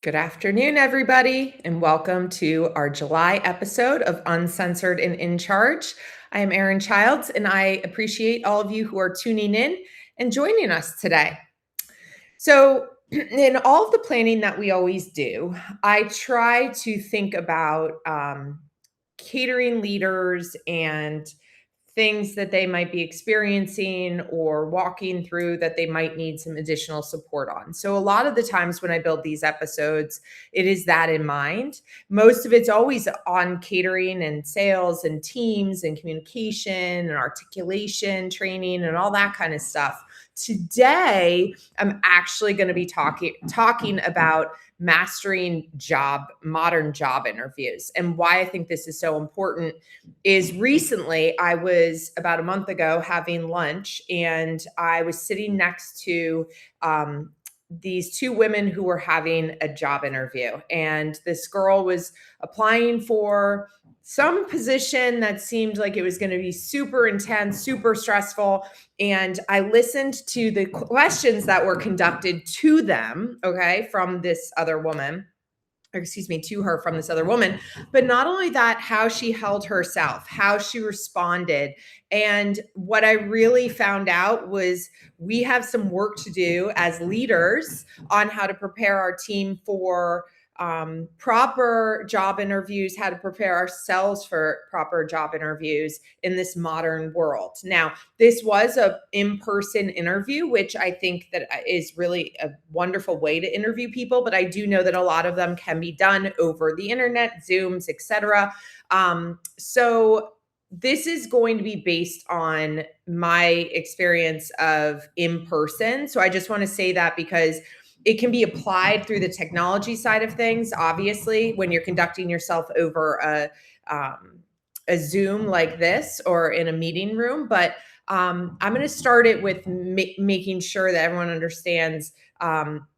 Good afternoon, everybody, and welcome to our July episode of Uncensored and In Charge. I am Erin Childs, and I appreciate all of you who are tuning in and joining us today. So, in all of the planning that we always do, I try to think about catering leaders and things that they might be experiencing or walking through that they might need some additional support on. So, a lot of the times when I build these episodes, it is that in mind. Most of it's always on catering and sales and teams and communication and articulation training and all that kind of stuff. Today, I'm actually going to be talking about mastering modern job interviews. And why I think this is so important is recently I was about a month ago having lunch, and I was sitting next to these two women who were having a job interview. And this girl was applying for some position that seemed like it was going to be super intense, super stressful. And I listened to the questions that were conducted to them, okay, from this other woman. To her from this other woman. But not only that, how she held herself, how she responded. And what I really found out was we have some work to do as leaders on how to prepare our team for proper job interviews, how to prepare ourselves for proper job interviews in this modern world. Now, this was an in-person interview, which I think that is really a wonderful way to interview people, but I do know that a lot of them can be done over the internet, Zooms, etc. So this is going to be based on my experience of in-person. So I just want to say that because it can be applied through the technology side of things, obviously, when you're conducting yourself over a Zoom like this or in a meeting room. But I'm going to start it with making sure that everyone understands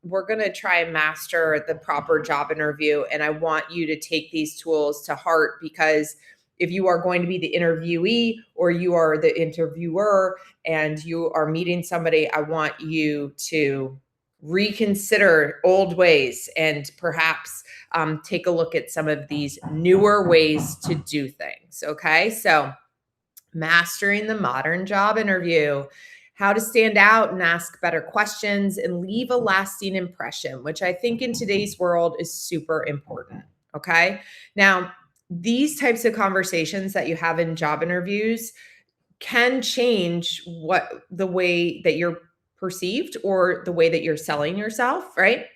we're going to try and master the proper job interview. And I want you to take these tools to heart, because if you are going to be the interviewee or you are the interviewer and you are meeting somebody, I want you to reconsider old ways and perhaps take a look at some of these newer ways to do things. Okay, so mastering the modern job interview, how to stand out and ask better questions and leave a lasting impression, which I think in today's world is super important. Okay, now these types of conversations that you have in job interviews can change the way that you're perceived or the way that you're selling yourself, right?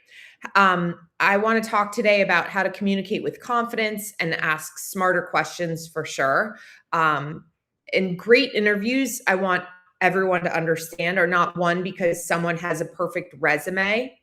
I want to talk today about how to communicate with confidence and ask smarter questions for sure. In great interviews, I want everyone to understand are not one because someone has a perfect resume.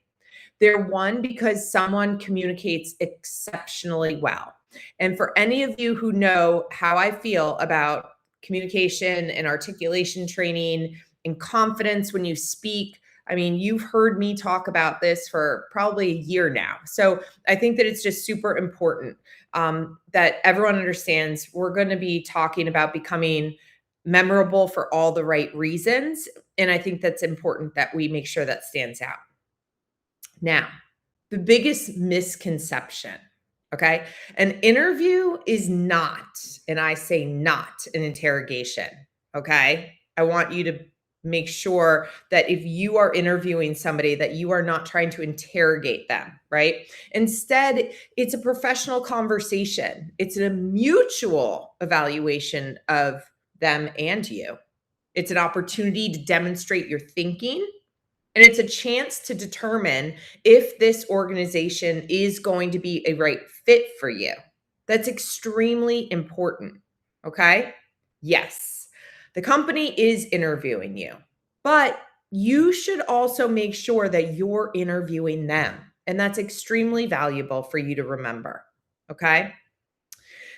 They're one because someone communicates exceptionally well. And for any of you who know how I feel about communication and articulation training and confidence when you speak, I mean, you've heard me talk about this for probably a year now. So I think that it's just super important that everyone understands we're going to be talking about becoming memorable for all the right reasons. And I think that's important that we make sure that stands out. Now, the biggest misconception, okay? An interview is not, and I say not, an interrogation, okay? I want you to make sure that if you are interviewing somebody that you are not trying to interrogate them, right? Instead, it's a professional conversation. It's a mutual evaluation of them and you. It's an opportunity to demonstrate your thinking, and it's a chance to determine if this organization is going to be a right fit for you. That's extremely important, okay? Yes, the company is interviewing you, but you should also make sure that you're interviewing them. And that's extremely valuable for you to remember, okay?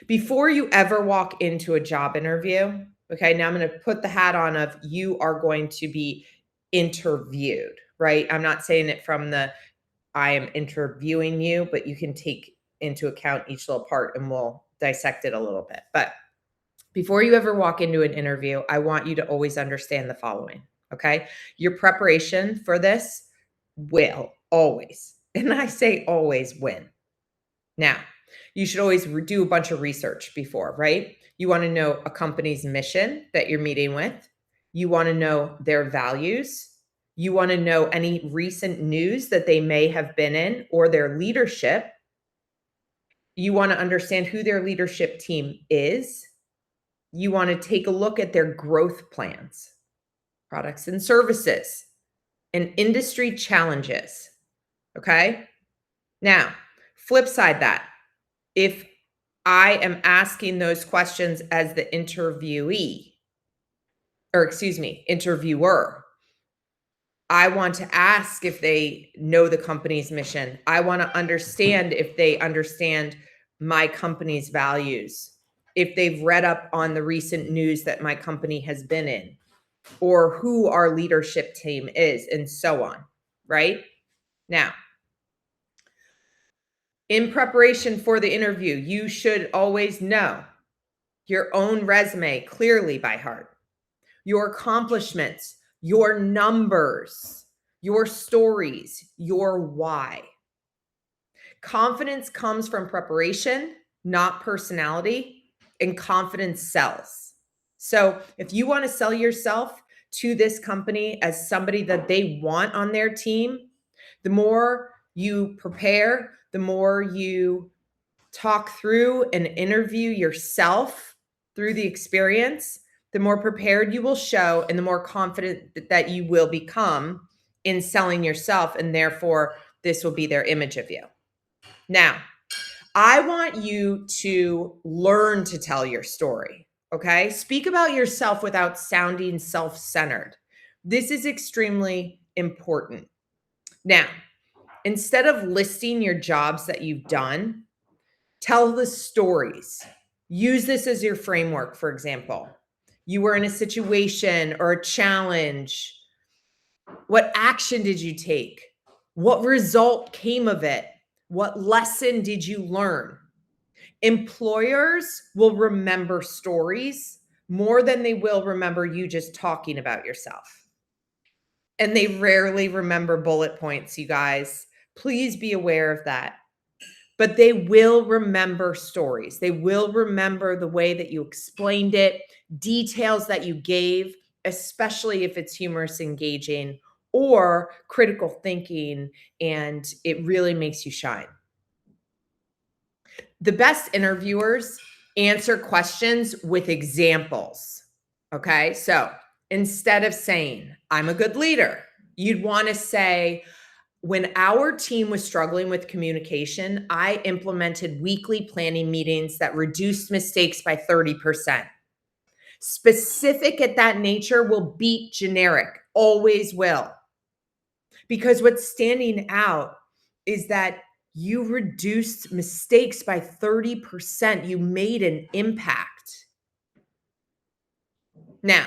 Before you ever walk into a job interview, okay, now I'm going to put the hat on of you are going to be interviewed, right? I'm not saying it from the I am interviewing you, but you can take into account each little part and we'll dissect it a little bit. But before you ever walk into an interview, I want you to always understand the following, okay? Your preparation for this will always, And I say always win. Now, you should always do a bunch of research before, right? You want to know a company's mission that you're meeting with. You want to know their values. You want to know any recent news that they may have been in or their leadership. You want to understand who their leadership team is. You want to take a look at their growth plans, products and services, and industry challenges. Okay? Now, flip side that. If I am asking those questions as the interviewee, or excuse me, interviewer, I want to ask if they know the company's mission. I want to understand if they understand my company's values, if they've read up on the recent news that my company has been in, or who our leadership team is, and so on, right? Now, in preparation for the interview, you should always know your own resume clearly by heart, your accomplishments, your numbers, your stories, your why. Confidence comes from preparation, not personality, and confidence sells. So if you want to sell yourself to this company as somebody that they want on their team, the more you prepare, the more you talk through and interview yourself through the experience, the more prepared you will show and the more confident that you will become in selling yourself. And therefore, this will be their image of you. Now, I want you to learn to tell your story. Okay. Speak about yourself without sounding self centered. This is extremely important. Now, instead of listing your jobs that you've done, tell the stories. Use this as your framework, for example. You were in a situation or a challenge. What action did you take? What result came of it? What lesson did you learn? Employers will remember stories more than they will remember you just talking about yourself. And they rarely remember bullet points, you guys. Please be aware of that. But they will remember stories. They will remember the way that you explained it, details that you gave, especially if it's humorous, engaging, or critical thinking, and it really makes you shine. The best interviewers answer questions with examples. Okay, so instead of saying, I'm a good leader, you'd want to say, when our team was struggling with communication, I implemented weekly planning meetings that reduced mistakes by 30%. Specific at that nature will beat generic, always will. Because what's standing out is that you reduced mistakes by 30%. You made an impact. Now,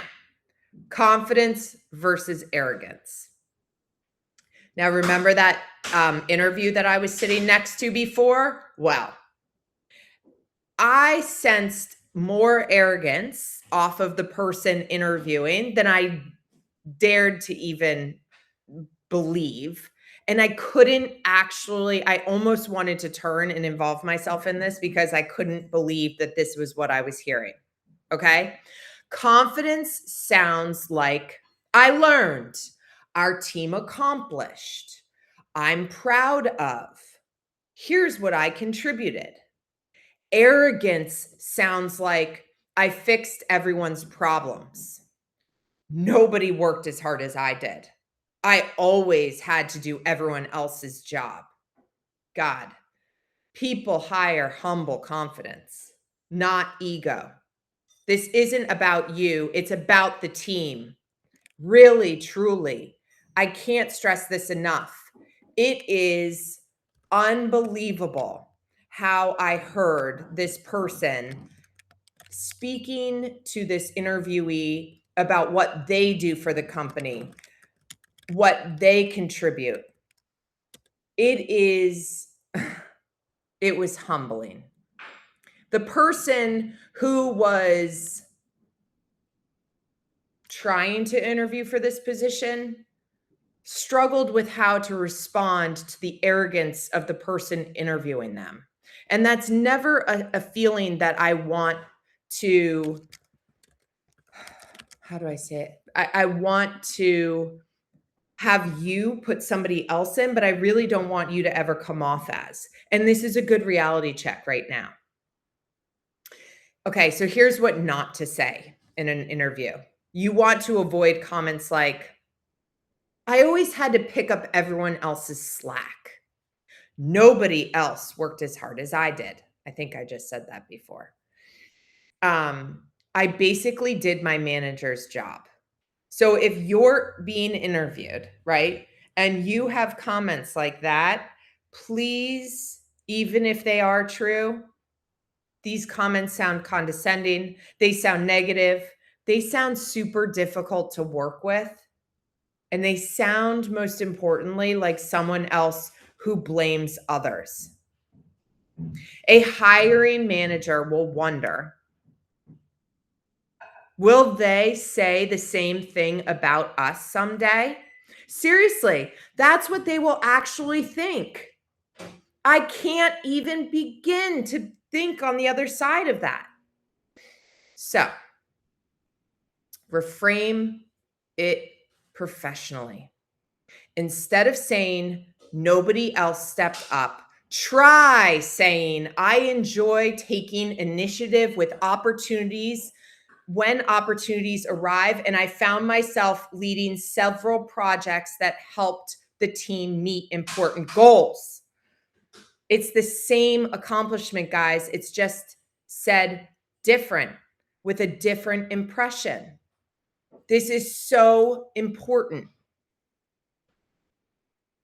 confidence versus arrogance. Now, remember that interview that I was sitting next to before? Well, I sensed more arrogance off of the person interviewing than I dared to even believe. And I couldn't actually, I almost wanted to turn and involve myself in this because I couldn't believe that this was what I was hearing. Okay. Confidence sounds like I learned, our team accomplished, I'm proud of, here's what I contributed. Arrogance sounds like I fixed everyone's problems. Nobody worked as hard as I did. I always had to do everyone else's job. God, people hire humble confidence, not ego. This isn't about you. It's about the team. Really, truly. I can't stress this enough. It is unbelievable how I heard this person speaking to this interviewee about what they do for the company, what they contribute. It was humbling. The person who was trying to interview for this position struggled with how to respond to the arrogance of the person interviewing them. And that's never a feeling that I want to, how do I say it? I want to have you put somebody else in, but I really don't want you to ever come off as. And this is a good reality check right now. Okay, so here's what not to say in an interview. You want to avoid comments like, I always had to pick up everyone else's slack. Nobody else worked as hard as I did. I think I just said that before. I basically did my manager's job. So if you're being interviewed, right, and you have comments like that, please, even if they are true, these comments sound condescending, they sound negative, they sound super difficult to work with, and they sound, most importantly, like someone else who blames others. A hiring manager will wonder, will they say the same thing about us someday? Seriously, that's what they will actually think. I can't even begin to think on the other side of that. So, reframe it professionally. Instead of saying nobody else stepped up, try saying I enjoy taking initiative with opportunities when opportunities arrive, and I found myself leading several projects that helped the team meet important goals. It's the same accomplishment, guys. It's just said different with a different impression. This is so important.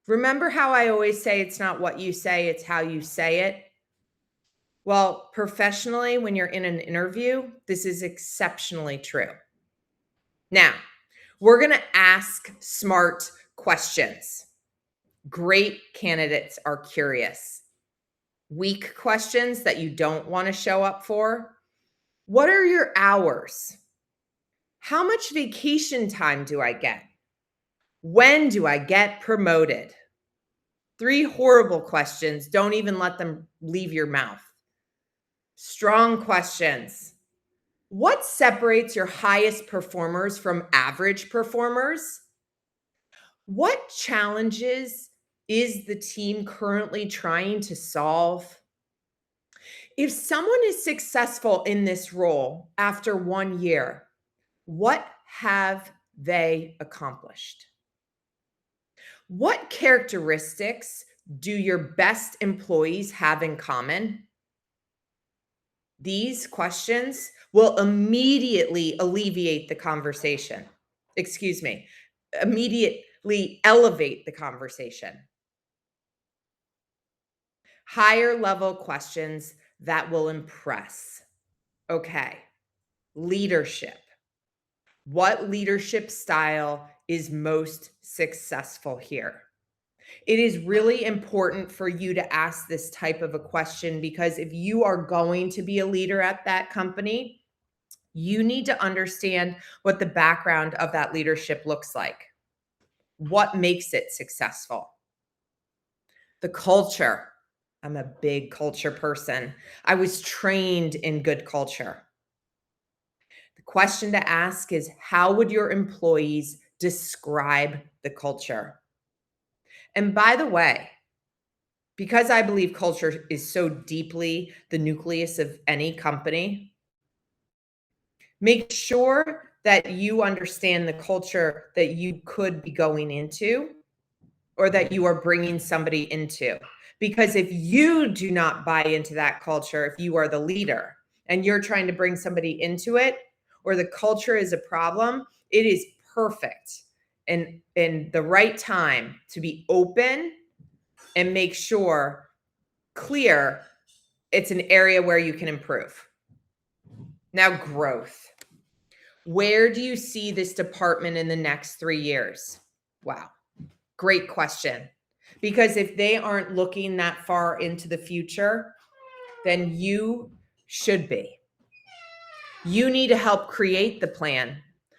Remember how I always say it's not what you say, it's how you say it? Well, professionally, when you're in an interview, this is exceptionally true. Now, we're going to ask smart questions. Great candidates are curious. Weak questions that you don't want to show up for. What are your hours? How much vacation time do I get? When do I get promoted? 3 horrible questions. Don't even let them leave your mouth. Strong questions. What separates your highest performers from average performers? What challenges is the team currently trying to solve? If someone is successful in this role after 1 year, what have they accomplished? What characteristics do your best employees have in common? These questions will immediately alleviate the conversation. Excuse me, immediately elevate the conversation. Higher level questions that will impress. Okay, leadership. What leadership style is most successful here? It is really important for you to ask this type of a question because if you are going to be a leader at that company, you need to understand what the background of that leadership looks like. What makes it successful? The culture. I'm a big culture person. I was trained in good culture. The question to ask is, how would your employees describe the culture? And by the way, because I believe culture is so deeply the nucleus of any company, make sure that you understand the culture that you could be going into or that you are bringing somebody into. Because if you do not buy into that culture, if you are the leader and you're trying to bring somebody into it, or the culture is a problem, it is perfect and in the right time to be open and make sure clear it's an area where you can improve. Now, growth. Where do you see this department in the next 3 years? Wow, great question. Because if they aren't looking that far into the future, then you should be. You need to help create the plan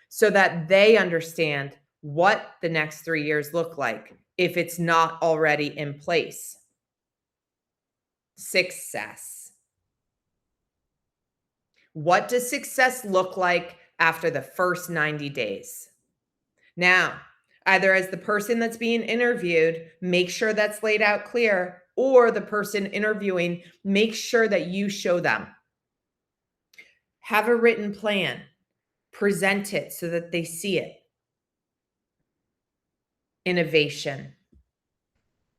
so that they understand what the next 3 years look like if it's not already in place. Success. What does success look like after the first 90 days? Now, either as the person that's being interviewed, make sure that's laid out clear, or the person interviewing, make sure that you show them. Have a written plan, present it so that they see it. Innovation.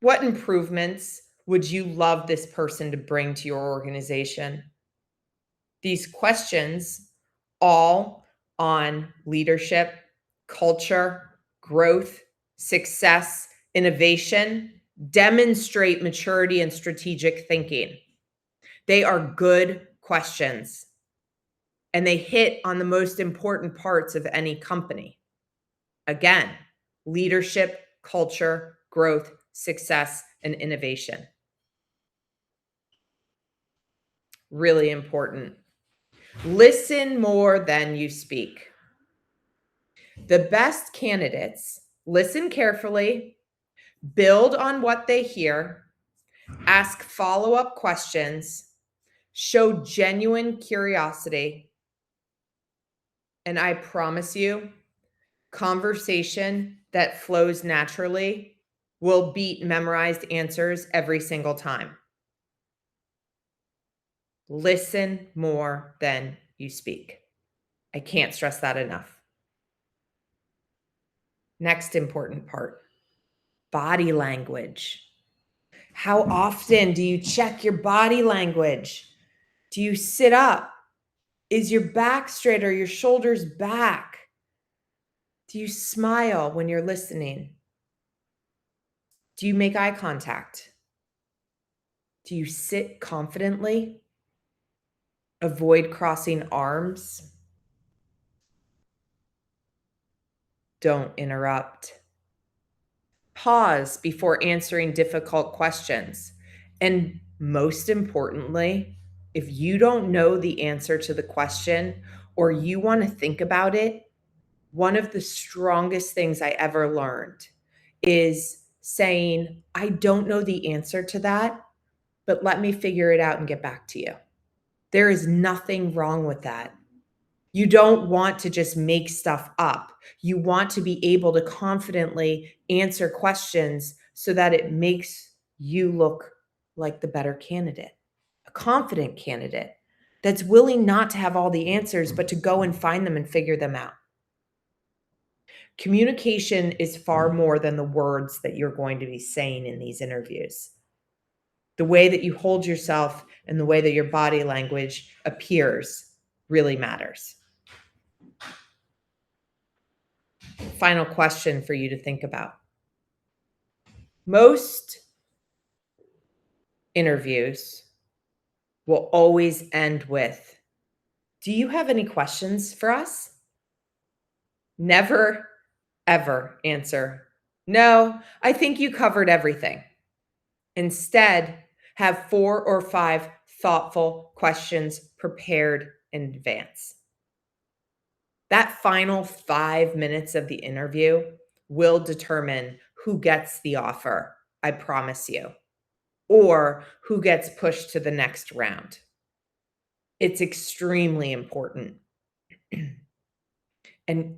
What improvements would you love this person to bring to your organization? These questions, all on leadership, culture, growth, success, innovation, demonstrate maturity and strategic thinking. They are good questions, and they hit on the most important parts of any company. Again, leadership, culture, growth, success, and innovation. Really important. Listen more than you speak. The best candidates listen carefully, build on what they hear, ask follow-up questions, show genuine curiosity, and I promise you, conversation that flows naturally will beat memorized answers every single time. Listen more than you speak. I can't stress that enough. Next important part, body language. How often do you check your body language? Do you sit up? Is your back straight or your shoulders back? Do you smile when you're listening? Do you make eye contact? Do you sit confidently? Avoid crossing arms? Don't interrupt. Pause before answering difficult questions. And most importantly, if you don't know the answer to the question or you want to think about it, one of the strongest things I ever learned is saying, I don't know the answer to that, but let me figure it out and get back to you. There is nothing wrong with that. You don't want to just make stuff up. You want to be able to confidently answer questions so that it makes you look like the better candidate, a confident candidate that's willing not to have all the answers, but to go and find them and figure them out. Communication is far more than the words that you're going to be saying in these interviews. The way that you hold yourself and the way that your body language appears really matters. Final question for you to think about. Most interviews will always end with, do you have any questions for us? Never, ever answer, no, I think you covered everything. Instead, have 4 or 5 thoughtful questions prepared in advance. That final 5 minutes of the interview will determine who gets the offer, I promise you, or who gets pushed to the next round. It's extremely important. And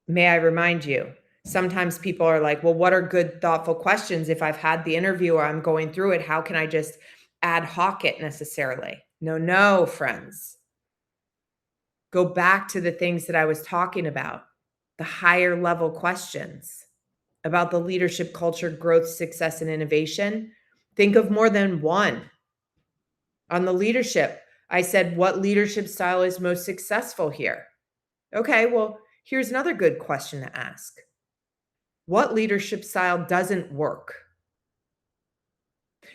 may I remind you, sometimes people are like, well, what are good, thoughtful questions? If I've had the interview or I'm going through it, how can I just ad hoc it necessarily? No, friends. Go back to the things that I was talking about, the higher level questions about the leadership culture, growth, success, and innovation. Think of more than one. On the leadership, I said, what leadership style is most successful here? Okay, well, here's another good question to ask. What leadership style doesn't work?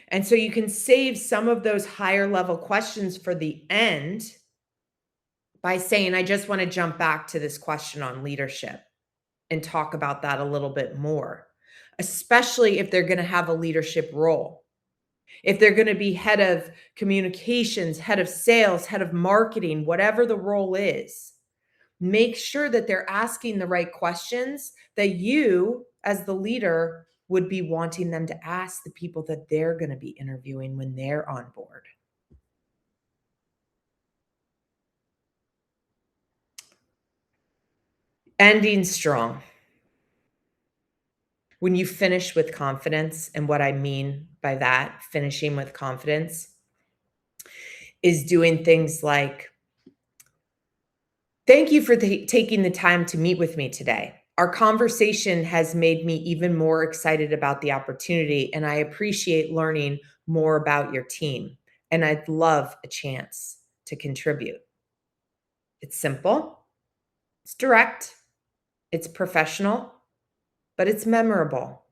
And so you can save some of those higher level questions for the end by saying, I just want to jump back to this question on leadership and talk about that a little bit more, especially if they're going to have a leadership role. If they're going to be head of communications, head of sales, head of marketing, whatever the role is, Make sure that they're asking the right questions that you, as the leader, would be wanting them to ask the people that they're going to be interviewing when they're on board. Ending strong. When you finish with confidence, and what I mean by that, finishing with confidence, is doing things like, thank you for taking the time to meet with me today. Our conversation has made me even more excited about the opportunity, and I appreciate learning more about your team. And I'd love a chance to contribute. It's simple, it's direct, it's professional, but it's memorable.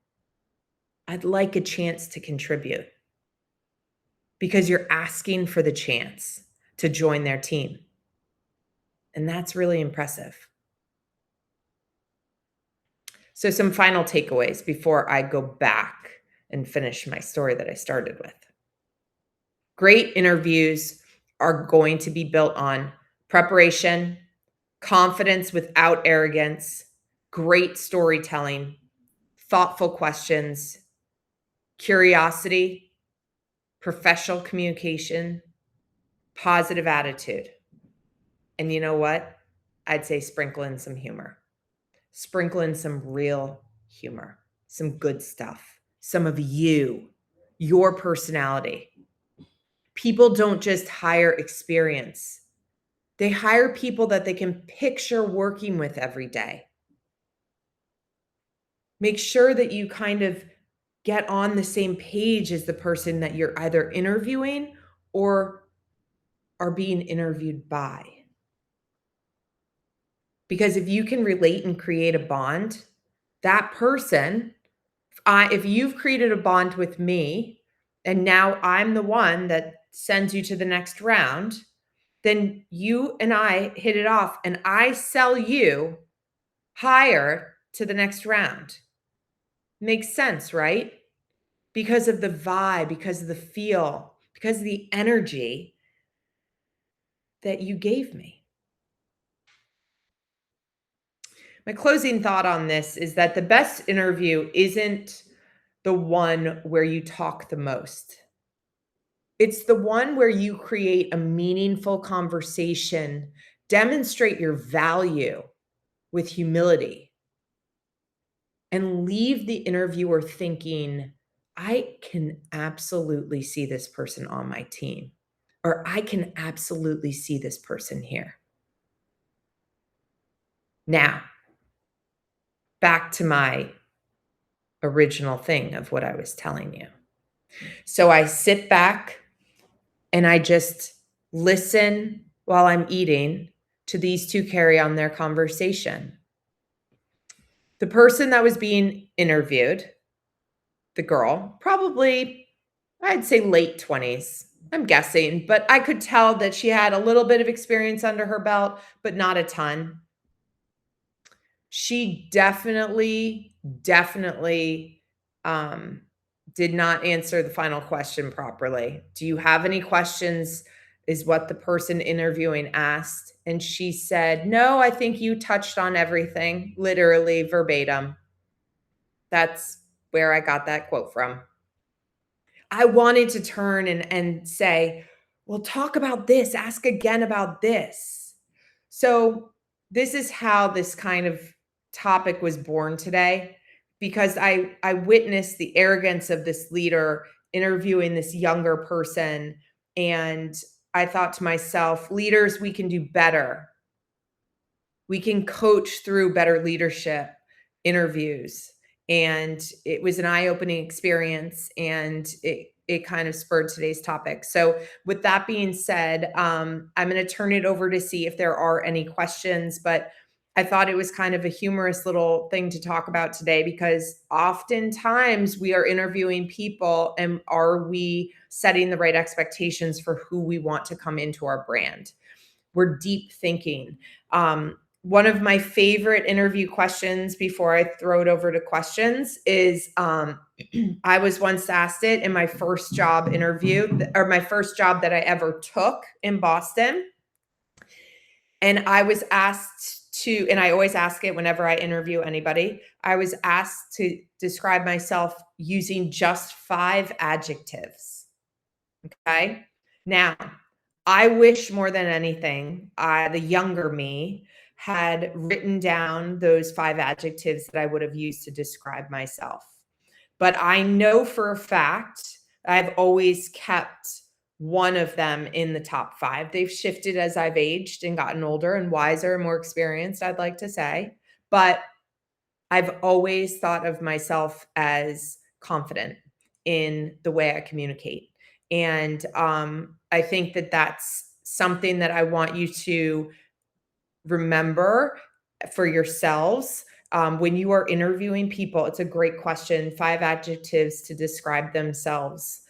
I'd like a chance to contribute, because you're asking for the chance to join their team. And that's really impressive. So some final takeaways before I go back and finish my story that I started with. Great interviews are going to be built on preparation, confidence without arrogance, great storytelling, thoughtful questions, curiosity, professional communication, positive attitude. And you know what? I'd say sprinkle in some humor. Sprinkle in some real humor, some good stuff, some of you, your personality. People don't just hire experience. They hire people that they can picture working with every day. Make sure that you kind of get on the same page as the person that you're either interviewing or are being interviewed by. Because if you can relate and create a bond, that person, if you've created a bond with me, and now I'm the one that sends you to the next round, then you and I hit it off, and I sell you higher to the next round. Makes sense, right? Because of the vibe, because of the feel, because of the energy that you gave me. My closing thought on this is that the best interview isn't the one where you talk the most. It's the one where you create a meaningful conversation, demonstrate your value with humility, and leave the interviewer thinking, I can absolutely see this person on my team, or I can absolutely see this person here. Now, back to my original thing of what I was telling you. So I sit back and I just listen while I'm eating to these two carry on their conversation. The person that was being interviewed, the girl, probably, I'd say late 20s, I'm guessing, but I could tell that she had a little bit of experience under her belt, but not a ton. She definitely did not answer the final question properly. Do you have any questions? Is what the person interviewing asked. And she said, no, I think you touched on everything, literally verbatim. That's where I got that quote from. I wanted to turn and say, well, talk about this, ask again about this. So this is how this kind of topic was born today, because I witnessed the arrogance of this leader interviewing this younger person. And I thought to myself, leaders, we can do better. We can coach through better leadership interviews. And it was an eye-opening experience, and it kind of spurred today's topic. So with that being said, I'm going to turn it over to see if there are any questions, but I thought it was kind of a humorous little thing to talk about today, because oftentimes we are interviewing people, and are we setting the right expectations for who we want to come into our brand? We're deep thinking. One of my favorite interview questions before I throw it over to questions is, I was once asked it in my first job interview, or my first job that I ever took in Boston. And I was asked to, and I always ask it whenever I interview anybody, I was asked to describe myself using just 5 adjectives. Okay. Now, I wish more than anything, the younger me had written down those 5 adjectives that I would have used to describe myself. But I know for a fact I've always kept one of them in the top 5. They've shifted as I've aged and gotten older and wiser and more experienced, I'd like to say. But I've always thought of myself as confident in the way I communicate. And I think that that's something that I want you to remember for yourselves. When you are interviewing people, it's a great question, 5 adjectives to describe themselves.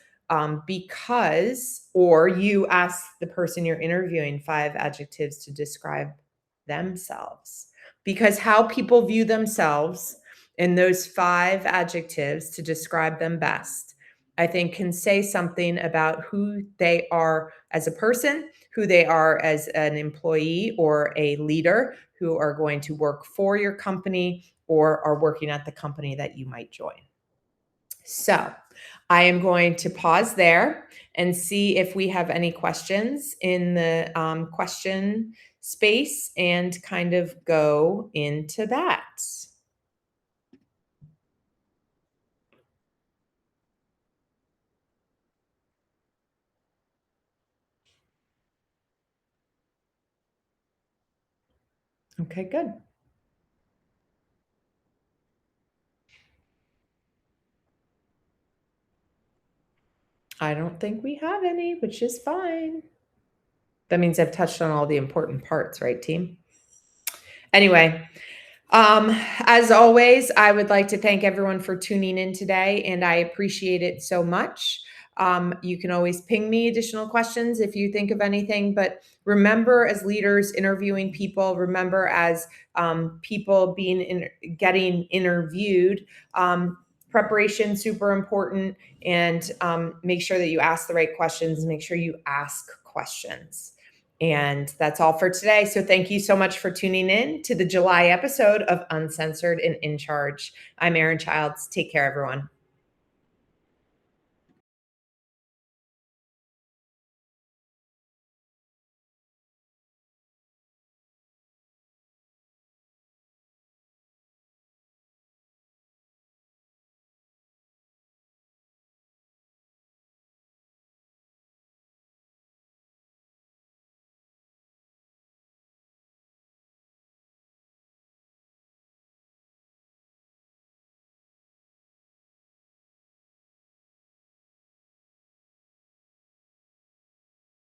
Or you ask the person you're interviewing 5 adjectives to describe themselves. Because how people view themselves in those 5 adjectives to describe them best, I think can say something about who they are as a person, who they are as an employee or a leader who are going to work for your company or are working at the company that you might join. So I am going to pause there and see if we have any questions in the question space and kind of go into that. Okay, good. I don't think we have any, which is fine. That means I've touched on all the important parts, right, team? Anyway, as always, I would like to thank everyone for tuning in today, and I appreciate it so much. You can always ping me additional questions if you think of anything, but remember, as leaders interviewing people, remember as people getting interviewed, preparation super important, and make sure that you ask the right questions. Make sure you ask questions. And that's all for today. So thank you so much for tuning in to the July episode of Uncensored and In Charge. I'm Erin Childs. Take care, everyone.